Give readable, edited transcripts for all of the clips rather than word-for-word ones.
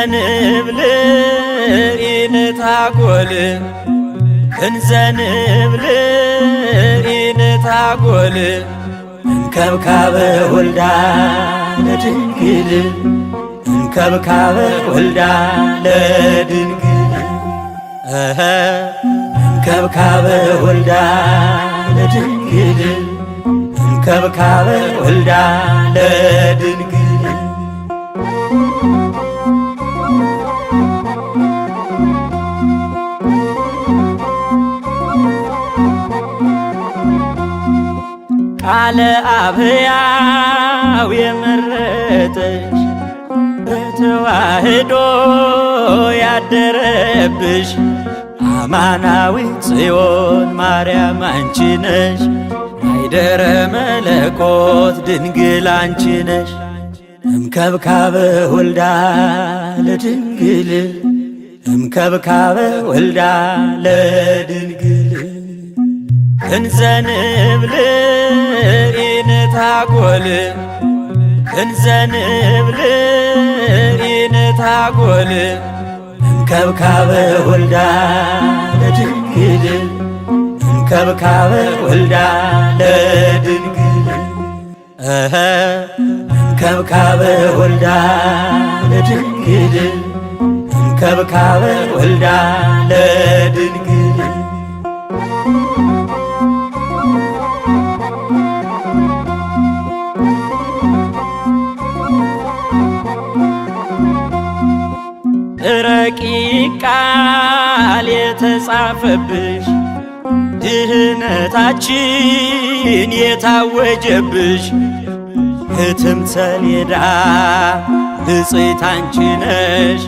እንዘንብል ኢንታጐል እንዘንብል ኢንታጐል እንከብካበ ወልዳ ለድንግል እንከብካበ ወልዳ ለድንግል እንከብካበ ወልዳ ለድንግል እንከብካበ ወልዳ ለድንግል ቃለ አብያው የመረጠሽ በተዋህዶ ያደረብሽ አማናዊት ጽዮን ማርያም አንቺ ነሽ። ማይደረ መለኮት ድንግል አንቺ ነሽ። እምከብካበ ወልዳ ለድንግል እምከብካበ ወልዳ ለድንግል እንዘንብል ኢንታጐል እንዘንብል ኢንታጐል እንከብካበ ወልዳ ለድንግል እንከብካበ ወልዳ ለድንግል እንከብካበ ወልዳ ለድንግል እንከብካበ ወልዳ ለድንግል ረቂቅ ቃል የተጻፈብሽ ድህነታችን የታወጀብሽ ሕትምተ ሰሌዳ ብፅዕት አንቺ ነሽ።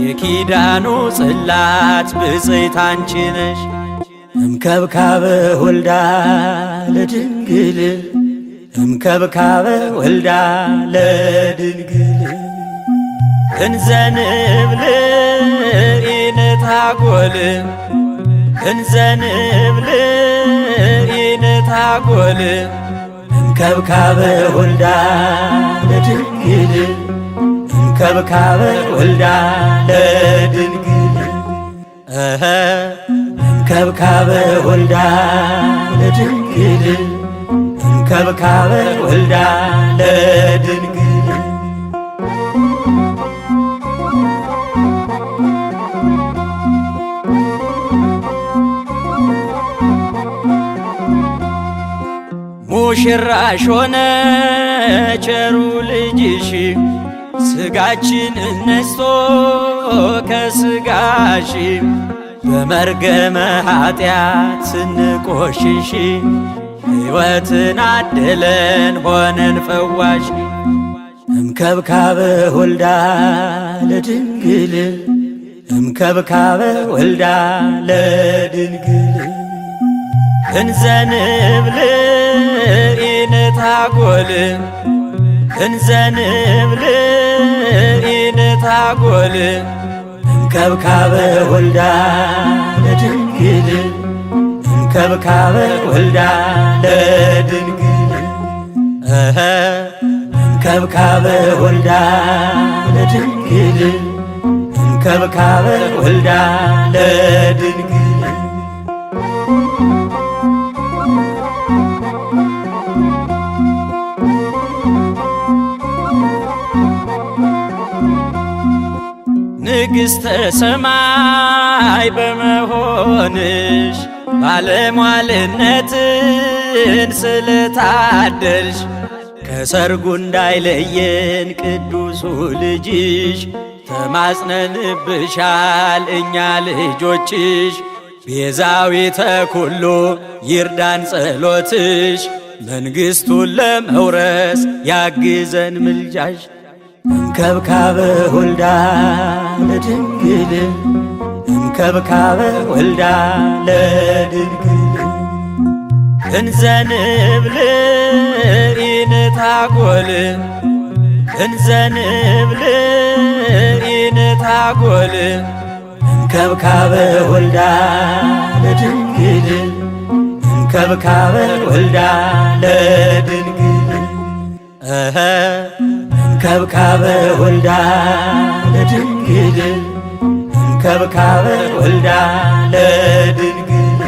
የኪዳኑ ጽላት ብፅዕት አንቺ ነሽ። እምከብካበ ወልዳ ለድንግል እምከብካበ ወልዳ ለድንግል እንዘንብል ኢንታጐል እንዘንብል ኢንታጐል እንከብካበ ወልዳ ለድንግል እንከብካበ ወልዳ ለድንግል እንከብካበ ወልዳ ለድንግል እንከብካበ ወልዳ ለድንግል ሙሽራሽ ሆነ ቸሩ ልጅሽ ሥጋችን ነስቶ ከሥጋሽ በመርገመ ኃጢአት ስንቆሽሽ ሕይወትን አደለን ሆነን ፈዋሽ እምከብካበ ወልዳ ለድንግል እምከብካበ ወልዳ ለድንግል እንዘንብል ኢንታጐል እንዘንብል ኢንታጐል እንከብካበ ወልዳ ለድንግል እንከብካበ ወልዳ ለድንግል እንከብካበ ወልዳ ለድንግል እንከብካበ ወልዳ ለድንግል ንግሥተ ሰማይ በመሆንሽ ባለሟልነትን ስለታደልሽ ከሰርጉ እንዳይለየን ቅዱሱ ልጅሽ ተማጽነንብሻል እኛ ልጆችሽ። ቤዛዊተ ኩሉ ይርዳን ጸሎትሽ መንግሥቱን ለመውረስ ያግዘን ምልጃሽ። እንከብካበ ወልዳ ለድንግል እንከብካበ ወልዳ ለድንግል እንዘንብል ኢንታጐል እንዘንብል ኢንታጐል እንከብካበ ወልዳ ለድንግል እንከብካበ ወልዳ ለድንግል እንከብካበ ወልዳ ለድንግል እንከብካበ ወልዳ ለድንግል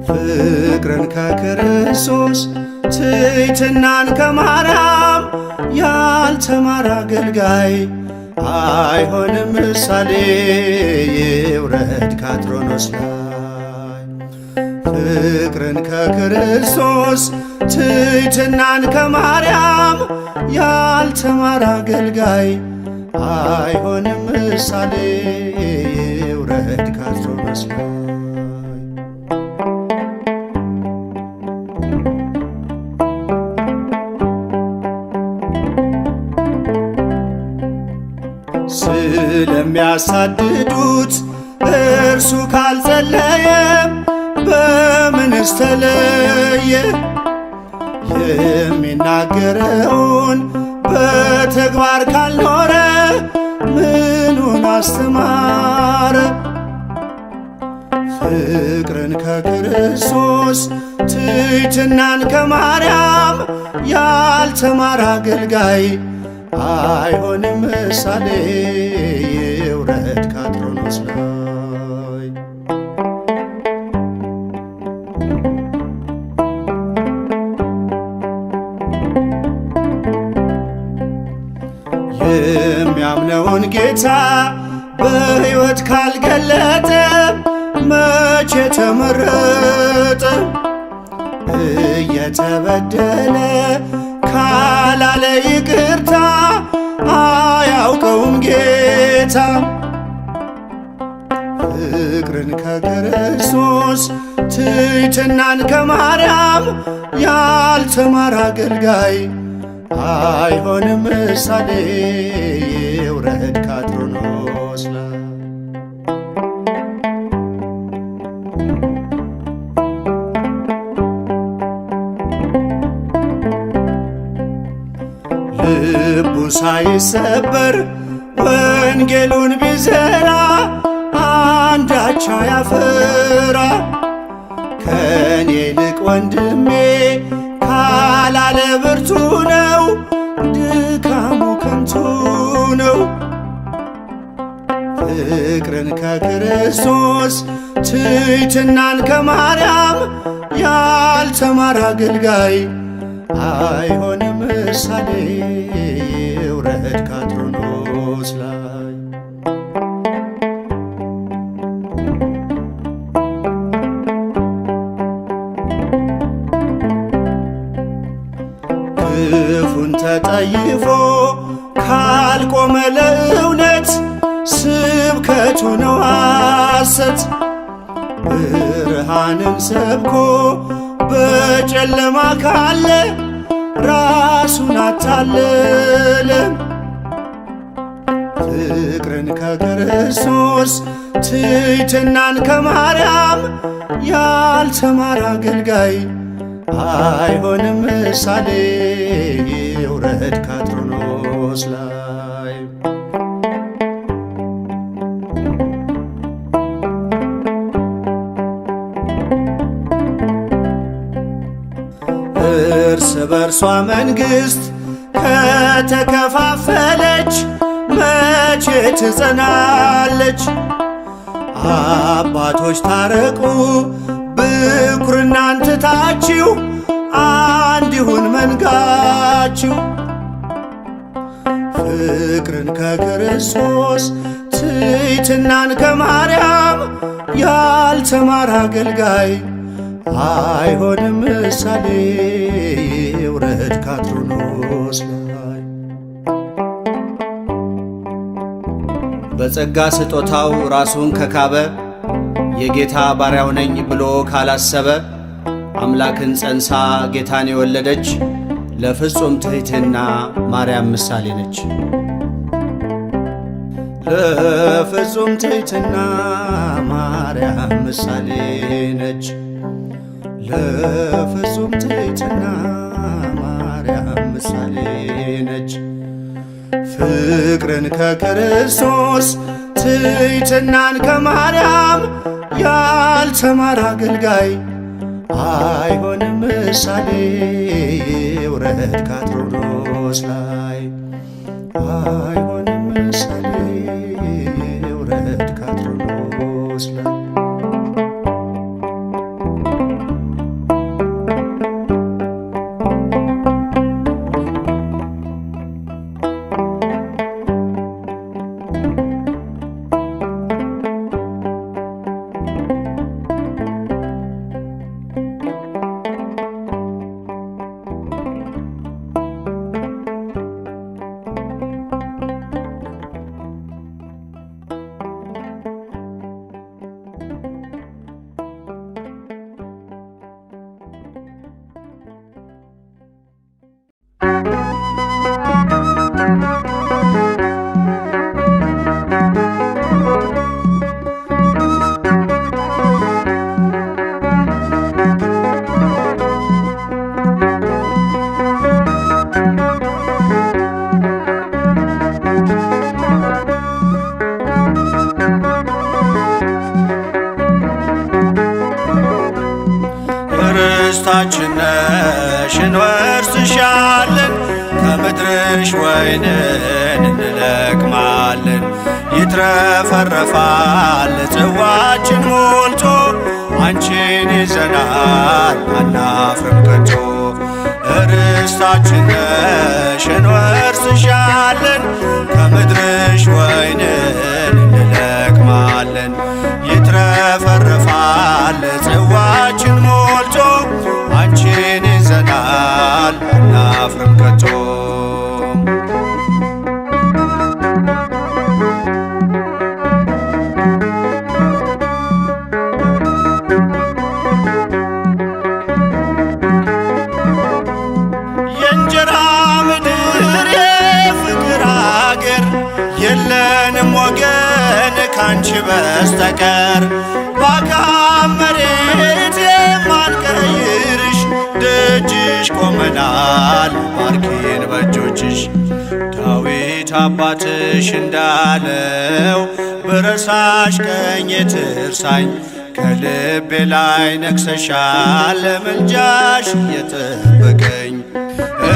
ፍቅርን ከክርስቶስ ትሕትናን ከማርያም ያልተማረ አገልጋይ አይሆንም ምሳሌ ይውረድ ከአትሮኖስ ላይ። ፍቅርን ከክርስቶስ ትሕትናን ከማርያም ያልተማረ አገልጋይ አይሆንም ምሳሌ ይውረድ ከአትሮኖስ ላይ። ስለሚያሳድዱት እርሱ ካልጸለየ በምንስ ተለየ? የሚናገረውን በተግባር ካልኖረ ምኑን አስተማረ? ፍቅርን ከክርስቶስ ትሕትናን ከማርያም ያልተማረ አገልጋይ አይሆንም ምሳሌ ይውረድ ከአትሮኖስ ላይ። የሚያምነውን ጌታ በሕይወት ካልገለጠ መቼ ተመረጠ? እየተበደለ ካላለ ይቅርታ አያውቀውም ጌታ። ፍቅርን ከክርስቶስ ትሕትናን ከማርያም ያልተማረ አገልጋይ አይሆንም ምሳሌ ይውረድ ከአትሮኖስ ላይ። ልቡ ሳይሰበር ወንጌሉን ቢዘራ አንዳች አያፈራ። ከኔ ይልቅ ወንድሜ ካላለ ብርቱ ነው፣ ድካሙ ከንቱ ነው። ፍቅርን ከክርስቶስ ትሕትናን ከማርያም ያልተማረ አገልጋይ አይሆንም ምሳሌ ይውረድ ከአትሮኖስ ላይ። ክፉን ተጠይፎ ካልቆመ ለእውነት ስብከቱ ነው ሐሰት። ብርሃንን ሰብኮ በጨለማ ካለ ራሱን አታለለ። ፍቅርን ከክርስቶስ ትሕትናን ከማርያም ያልተማረ አገልጋይ አይሆንም ምሳሌ ይውረድ ከአትሮኖስ ላይ። እርስ በርሷ መንግሥት ከተከፋፈለች መቼ ትጸናለች? አባቶች ታረቁ ብኩርናን ትታችሁ አንድ ይሁን መንጋችሁ። ፍቅርን ከክርስቶስ ትሕትናን ከማርያም ያልተማረ አገልጋይ አይሆንም ምሳሌ ይውረድ ከአትሮኖስ ላይ። በጸጋ ስጦታው ራሱን ከካበ የጌታ ባሪያው ነኝ ብሎ ካላሰበ አምላክን ጸንሳ ጌታን የወለደች ለፍጹም ትሕትና ማርያም ምሳሌ ነች። ለፍጹም ትሕትና ማርያም ምሳሌ ነች። ለፍጹም ትሕትና ማርያም ምሳሌ ነች። ፍቅርን ከክርስቶስ ትሕትናን ከማርያም ያልተማረ አገልጋይ አይሆንም ምሳሌ ይውረድ ከአትሮኖስ ላይ። አይሆንም ምሳሌ ይውረድ ከአትሮኖስ ላይ። ርስታችን ነሽ እንወርስሻለን፣ ከምድርሽ ወይንን እንለቅማለን። ይትረፈረፋል ጽዋችን ሞልቶ አንቺን ይዘናል አናፍርም ከቶ። ርስታችን ነሽ እንወርስሻለን፣ ከምድርሽ ወይንን እንለቅማለን። ይትረፈረፋል ጽዋችን ሞልቶ አንቺን ይዘናል አናፍርም ከቶ። የእንጀራ ምድር የፍቅር አገር የለንም ወገን ካንቺ በስተቀር። በአካም መሬት የማንቀይርሽ ደጅሽ ቆመናል ባርኪን በእጆችሽ። ዳዊት አባትሽ እንዳለው ብረሳሽ ቀኜ ትርሳኝ፣ ከልቤ ላይ ነግሰሻል ለምልጃሽ የጠበቀኝ።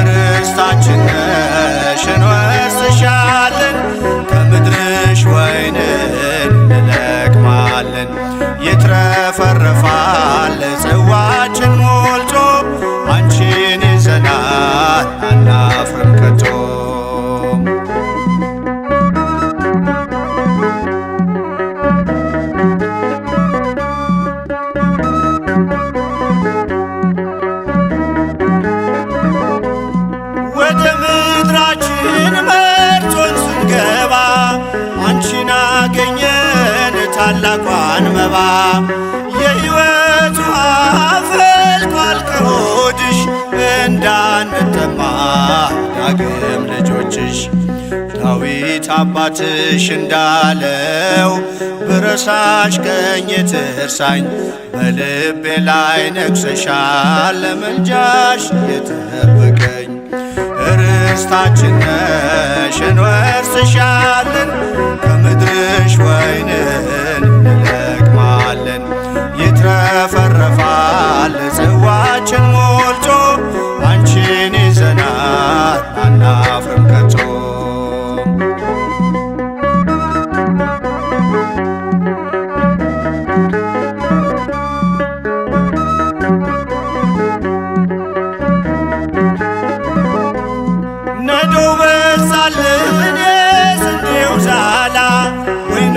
ርስታችን ነሽ እንወርስሻለን፣ ከምድርሽ ወይንን እንለቅማለን። ይትረፈረፋል ጽዋችን ሞልቶ አንቺን ይዘናል አናፍርም ከቶ። ወደ ምድራችን መርቶን ስንገባ አንቺን አገኘን ታላቋን መባ። የሕይወት ውሃ ፈልቋል ከሆድሽ እንዳንጠማ ዳግም ልጆችሽ። ዳዊት አባትሽ እንዳለው ብረሳሽ ቀኜ ትርሳኝ፣ በልቤ ላይ ነግሰሻል ለምልጃሽ የጠበቀኝ። ርስታችን ነሽ እንወርስሻለን፣ ከምድርሽ ወይንን እንለቅማለን። ይትረፈረፋል ጽዋችን ሞልቶ አንቺን ይዘናል አናፍርም ከቶ። ነዶው በዛልን የስንዴው ዛላ፣ ወይን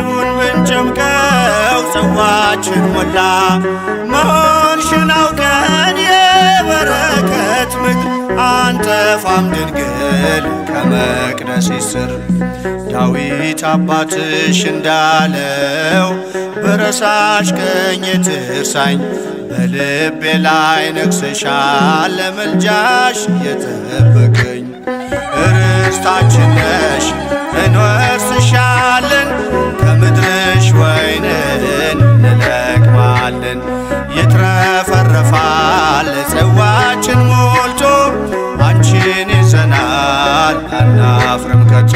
ጽዋችን ሞላ። መሆንሽን አውቀን የበረከት ምድር አንጠፋም ድንግል ከመቅደስሽ ስር። ዳዊት አባትሽ እንዳለው ብረሳሽ ቀኜ ትርሳኝ። በልቤ ላይ ነግሰሻል ለምልጃሽ የጠበቀኝ። ርስታችን ነሽ እንወርስሻለን ከምድርሽ ወይንን እንለቅማለን። ይትረፈረፋል ጽዋችን ሞልቶ አንቺን ይዘናል አናፍርም ከቶ።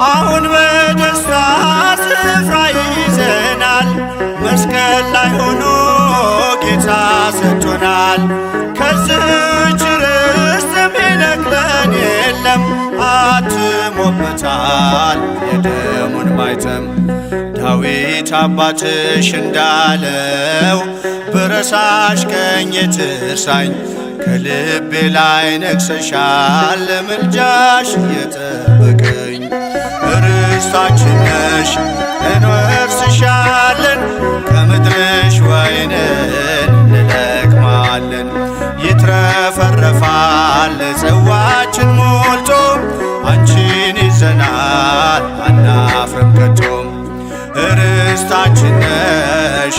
አሁን በደስታ ስፍራ ይዘናል። መስቀል ላይ ሆኖ ጌታ ሰጥቶናል። ከዝች ርስት የሚነቅለን የለም። አትሞበታል የደሙን ማይተም። ዳዊት አባትሽ እንዳለው ብረሳሽ ቀኜ ትርሳኝ። ከልቤ ላይ ነግሰሻል ለምልጃሽ የጠበቀኝ። ርስታችን ነሽ እንወርስሻለን ከምድርሽ ወይንን እንለቅማለን። ይትረፈረፋል ጽዋችን ሞልቶ አንቺን ይዘናል አናፍርም ከቶ። ርስታችን ነሽ